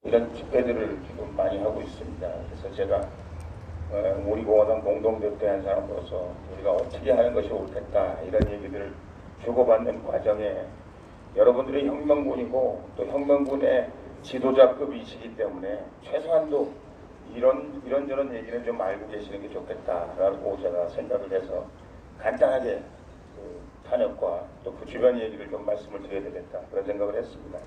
이런 집회들을 지금 많이 하고 있습니다. 그래서 제가 우리 공화당 공동대표한 사람으로서 우리가 어떻게 하는 것이 옳겠다 이런 얘기들을 주고받는 과정에 여러분들이 혁명군이고 또 혁명군의 지도자급이시기 때문에 최소한도 이런저런 얘기는 좀 알고 계시는 게 좋겠다라고 제가 생각을 해서 간단하게 그 탄핵과 또 그 주변 얘기를 좀 말씀을 드려야 되겠다 그런 생각을 했습니다.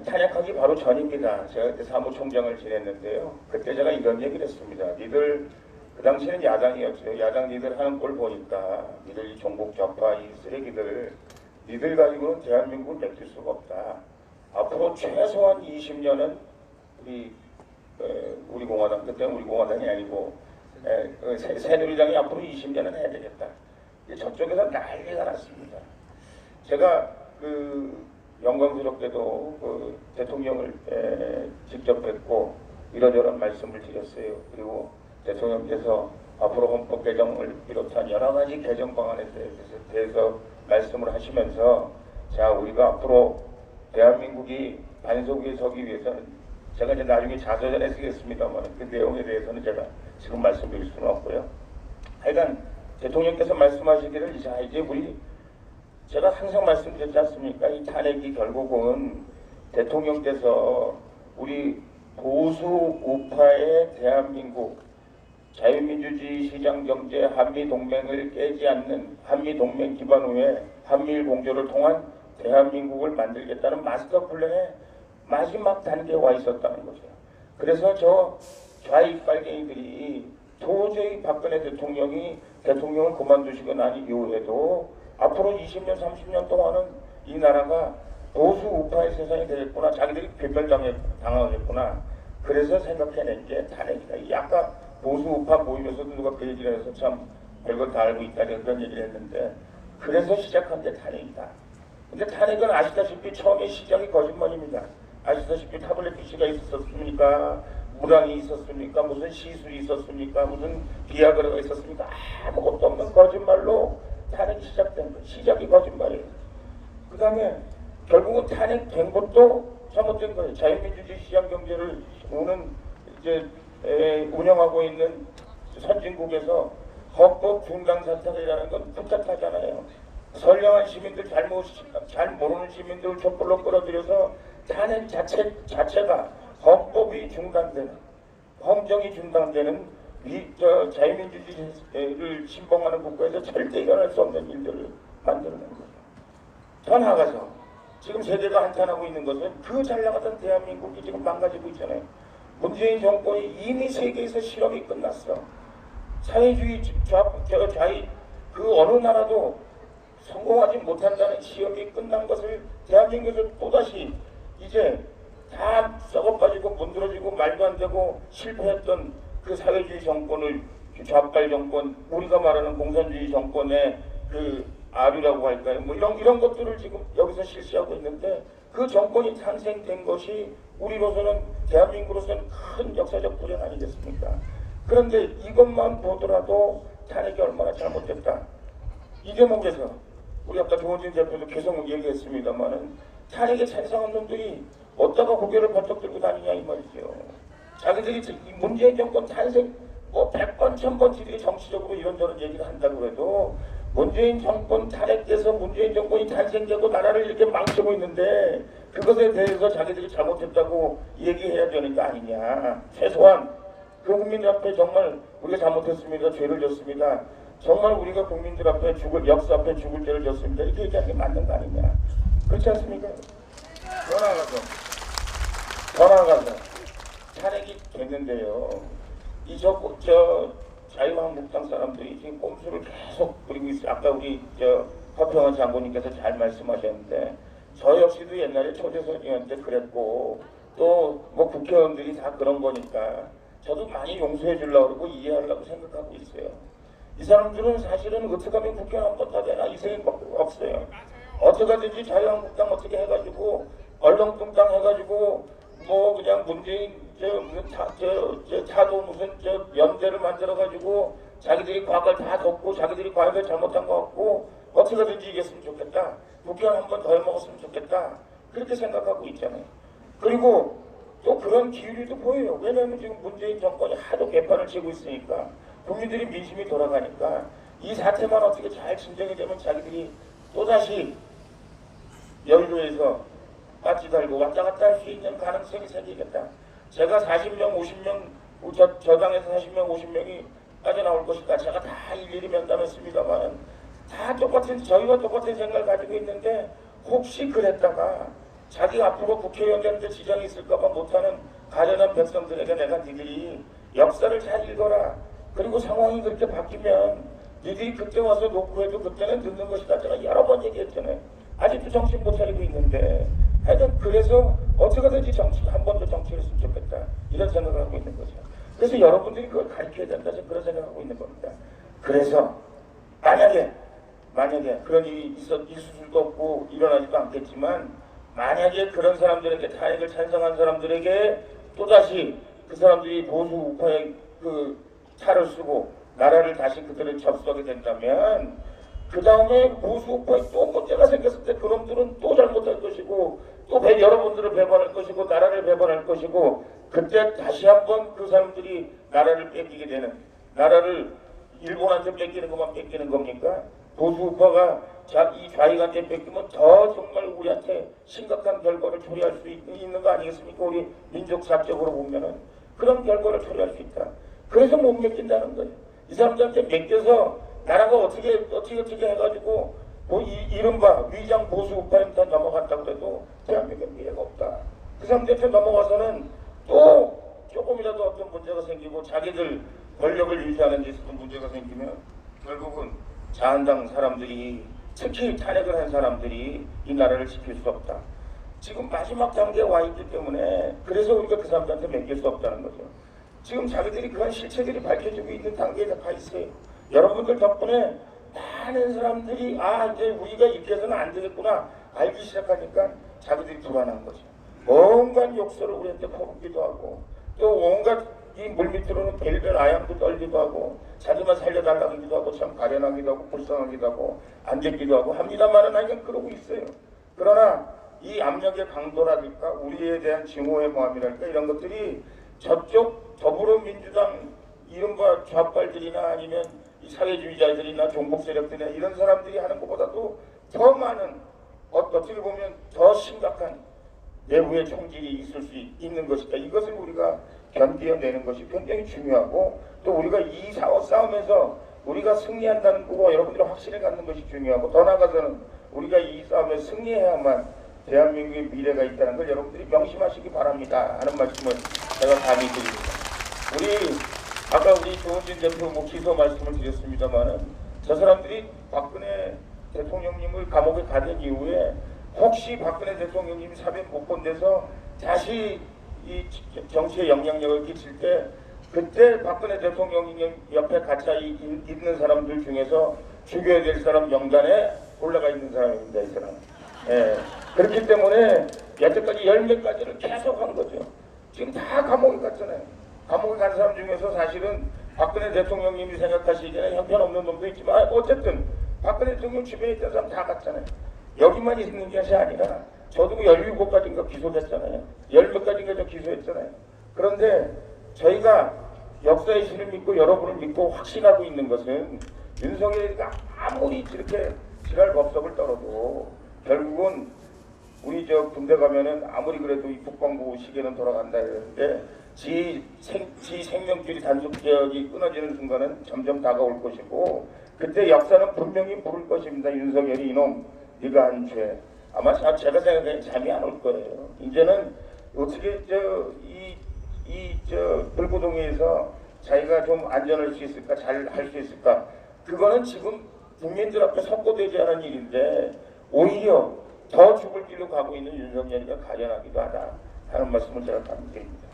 탄핵하기 바로 전입니다. 제가 그때 사무총장을 지냈는데요. 그때 제가 이런 얘기를 했습니다. 니들 그 당시에는 야당이었죠. 야당 니들 하는 꼴 보니까 니들 이 종북 좌파 이 쓰레기들 니들 가지고는 대한민국을 맡길 수가 없다. 앞으로 최소한 20년은 우리 공화당, 그때는 우리 공화당이 아니고 새누리당이 앞으로 20년은 해야 되겠다. 저쪽에서 난리가 났습니다. 제가 영광스럽게도 대통령을 직접 뵙고 이러저런 말씀을 드렸어요. 그리고 대통령께서 앞으로 헌법 개정을 비롯한 여러 가지 개정 방안에 대해서 말씀을 하시면서 자, 우리가 앞으로 대한민국이 반석 위에 서기 위해서는 제가 이제 나중에 자서전에 쓰겠습니다만 그 내용에 대해서는 제가 지금 말씀드릴 수는 없고요. 하여간 대통령께서 말씀하시기를 자, 이제 제가 항상 말씀드렸지 않습니까? 이 탄핵이 결국은 대통령께서 우리 보수 우파의 대한민국 자유민주주의 시장경제 한미동맹을 깨지 않는 한미동맹 기반 후에 한미일 공조를 통한 대한민국을 만들겠다는 마스터 플랜의 마지막 단계에 와 있었다는 거죠. 그래서 저 좌익 빨갱이들이 도저히 박근혜 대통령이 대통령을 그만두시고 난 이후에도 앞으로 20년, 30년 동안은 이 나라가 보수 우파의 세상이 되겠구나. 자기들이 괴멸당하겠구나. 그래서 생각해낸 게 탄핵이다. 이 아까 보수 우파 모임에서도 누가 그 얘기를 해서 참 별걸 다 알고 있다 그런 얘기를 했는데 그래서 시작한 게 탄핵이다. 근데 탄핵은 아시다시피 처음에 시작이 거짓말입니다. 아시다시피 타블렛 PC가 있었습니까? 무랑이 있었습니까? 무슨 시술이 있었습니까? 무슨 비아그라가 있었습니까? 아무것도 없는 거짓말로 탄핵이 시작된 거. 시작이 거짓말이에요. 그 다음에 결국은 탄핵된 것도 잘못된 거예요. 자유민주주의 시장경제를 운영하고 있는 선진국에서 헌법 중단 사태라는 건 복잡하잖아요. 선량한 시민들 잘 모르는 시민들을 촛불로 끌어들여서 탄핵 자체가 헌법이 중단되는, 헌정이 중단되는 자유민주주의를 신봉하는 국가에서 절대 일어날 수 없는 일들을 만드는 거죠. 더 나아가서 지금 세계가 한탄하고 있는 것은 그 잘 나가던 대한민국이 지금 망가지고 있잖아요. 문재인 정권이 이미 세계에서 실험이 끝났어. 사회주의 좌익 그 어느 나라도 성공하지 못한다는 시험이 끝난 것을 대한민국에서 또다시 이제 다 썩어빠지고 문드러지고 말도 안 되고 실패했던 그 사회주의 정권을 좌빨 정권, 우리가 말하는 공산주의 정권의 그 아류라고 할까요? 뭐 이런 것들을 지금 여기서 실시하고 있는데 그 정권이 탄생된 것이 우리로서는 대한민국으로서는 큰 역사적 불행 아니겠습니까? 그런데 이것만 보더라도 탄핵이 얼마나 잘못됐다. 이 대목에서 우리 아까 조원진 대표도 계속 얘기했습니다만은 탄핵에 찬성한 놈들이 어디다가 고개를 번쩍 들고 다니냐 이 말이죠. 자기들이 문재인 정권 탄생 100번, 1000번 지들이 정치적으로 이런저런 얘기를 한다고 해도 문재인 정권 탄핵돼서 문재인 정권이 탄생되고 나라를 이렇게 망치고 있는데 그것에 대해서 자기들이 잘못했다고 얘기해야 되는 거 아니냐. 최소한 그 국민들 앞에 정말 우리가 잘못했습니다. 죄를 졌습니다. 정말 우리가 국민들 앞에 역사 앞에 죽을 죄를 졌습니다. 이렇게 얘기하는 게 맞는 거 아니냐. 그렇지 않습니까? 더 나아가서 탄핵이 됐는데요. 자유한국당 사람들이 지금 꼼수를 계속 부리고 있어요. 아까 우리 허평원 장군님께서 잘 말씀하셨는데 저 역시도 옛날에 초대선이었는데 그랬고 또 뭐 국회의원들이 다 그런 거니까 저도 많이 용서해 주려고 그러고 이해하려고 생각하고 있어요. 이 사람들은 사실은 어떻게 하면 국회의원 한번 다 되나 이 생각밖에 없어요. 어떻게 하든지 자유한국당 어떻게 해가지고 얼렁뚱땅 해가지고 뭐 그냥 문재인 차도 무슨 연대를 만들어가지고 자기들이 과거를 다 덮고 자기들이 과거에 잘못한 것 같고 어떻게든지 이겼으면 좋겠다. 국회의원 한 번 더 해먹었으면 좋겠다. 그렇게 생각하고 있잖아요. 그리고 그런 기울이도 보여요. 왜냐하면 지금 문재인 정권이 하도 개판을 치고 있으니까 국민들이 민심이 돌아가니까 이 사태만 어떻게 잘 진정이 되면 자기들이 또다시 여의도에서 빠지 달고 왔다 갔다 할 수 있는 가능성이 생기겠다. 제가 40명, 50명, 저 당에서 40명, 50명이 빠져나올 것이다. 제가 다 일일이 면담했습니다만 다 저희와 똑같은 생각을 가지고 있는데 혹시 그랬다가 자기 앞으로 국회의원 되는데 지장이 있을까봐 못하는 가련한 백성들에게 내가 니들이 역사를 잘 읽어라. 그리고 상황이 그렇게 바뀌면 니들이 그때 와서 녹화해도 그때는 듣는 것이다. 제가 여러 번 얘기했잖아요. 아직도 정신 못 차리고 있는데 하여튼 그래서 어떻게든지 한 번 더 정치를 했으면 좋겠다. 이런 생각을 하고 있는 거죠. 그래서 여러분들이 그걸 가르쳐야 된다. 저는 그런 생각을 하고 있는 겁니다. 그래서 만약에 그런 일이 있을 수도 없고 일어나지도 않겠지만 만약에 그런 사람들에게 탄핵을 찬성한 사람들에게 또다시 그 사람들이 보수 우파의 그 차를 쓰고 나라를 다시 그들을 접수하게 된다면 그 다음에 보수 우파에 또 문제가 생겼을 때 그놈들은 또 잘못할 것이고 또 여러분들을 배반할 것이고 나라를 배반할 것이고 그때 다시 한번 그 사람들이 나라를 뺏기게 되는 나라를 일본한테 뺏기는 것만 뺏기는 겁니까? 보수 우파가 이 좌익한테 뺏기면 더 정말 우리한테 심각한 결과를 초래할 수 있는 거 아니겠습니까? 우리 민족사적으로 보면은 그런 결과를 초래할 수 있다. 그래서 못 맡긴다는 거예요. 이 사람들한테 맡겨서 나라가 어떻게 해가지고 뭐 이른바 위장 보수 우파한테 넘어갔다고 해도 대한민국에 미래가 없다. 그 사람들한테 넘어가서는 또 조금이라도 어떤 문제가 생기고 자기들 권력을 유지하는 데 있어서 문제가 생기면 결국은 자한당 사람들이 특히 탄핵을 한 사람들이 이 나라를 지킬 수 없다. 지금 마지막 단계에 와 있기 때문에 그래서 우리가 그 사람들한테 맡길 수 없다는 거죠. 지금 자기들이 그런 실체들이 밝혀지고 있는 단계에 가 있어요. 여러분들 덕분에 많은 사람들이 이제 우리가 이렇게 해서는 안 되겠구나 알기 시작하니까 자기들이 불안한 거죠. 온갖 욕설을 우리한테 퍼붓기도 하고 또 온갖 이 물밑으로는 별별 아양도 떨기도 하고 자기만 살려달라기도 하고 참 가련하기도 하고 불쌍하기도 하고 안 됐기도 하고 합니다만은 하여간 그러고 있어요. 그러나 이 압력의 강도라든가 우리에 대한 증오의 모함이랄까 이런 것들이 저쪽 더불어민주당 이른바 좌빨들이나 아니면 이 사회주의자들이나 종북 세력들이나 이런 사람들이 하는 것보다도 더 많은 어떻게 보면 더 심각한 내부의 총질이 있을 수 있는 것이다. 이것을 우리가 견뎌내는 것이 굉장히 중요하고 또 우리가 이 싸움에서 우리가 승리한다는 거고 여러분들이 확신을 갖는 것이 중요하고 더 나아가서는 우리가 이 싸움에 승리해야만 대한민국의 미래가 있다는 걸 여러분들이 명심하시기 바랍니다 하는 말씀을 제가 감히 드립니다. 아까 우리 조은진 대표 기소 말씀을 드렸습니다만은 저 사람들이 박근혜 대통령님을 감옥에 가둔 이후에 혹시 박근혜 대통령님이 사면 못 본데서 다시 이 정치에 영향력을 끼칠 때 그때 박근혜 대통령님 옆에 갇혀 있는 사람들 중에서 죽여야 될 사람 명단에 올라가 있는 사람입니다. 이 사람. 예. 그렇기 때문에 여태까지 10몇 가지를 계속 한 거죠. 지금 다 감옥에 갔잖아요. 감옥에 간 사람 중에서 사실은 박근혜 대통령님이 생각하시기에는 형편없는 놈도 있지만 어쨌든 박근혜 대통령 주변에 있던 사람 다 갔잖아요. 여기만 있는 것이 아니라 저도 17가지인가 기소됐잖아요. 10몇 가지인가 저 기소했잖아요. 그런데 저희가 역사의 신을 믿고 여러분을 믿고 확신하고 있는 것은 윤석열이가 아무리 이렇게 지랄 법석을 떨어도 결국은 우리 군대 가면은 아무리 그래도 이 국방부 시계는 돌아간다 이러는데 지 생명줄이 단속력이 끊어지는 순간은 점점 다가올 것이고 그때 역사는 분명히 물을 것입니다. 윤석열이 이놈 네가 한 죄. 아마 제가 생각하기엔 잠이 안 올 거예요. 이제는 어떻게 불구동에서 자기가 좀 안전할 수 있을까, 잘 할 수 있을까. 그거는 지금 국민들 앞에 선고되지 않은 일인데 오히려 더 죽을 길로 가고 있는 윤석열이가 가련하기도 하다 하는 말씀을 제가 드립니다.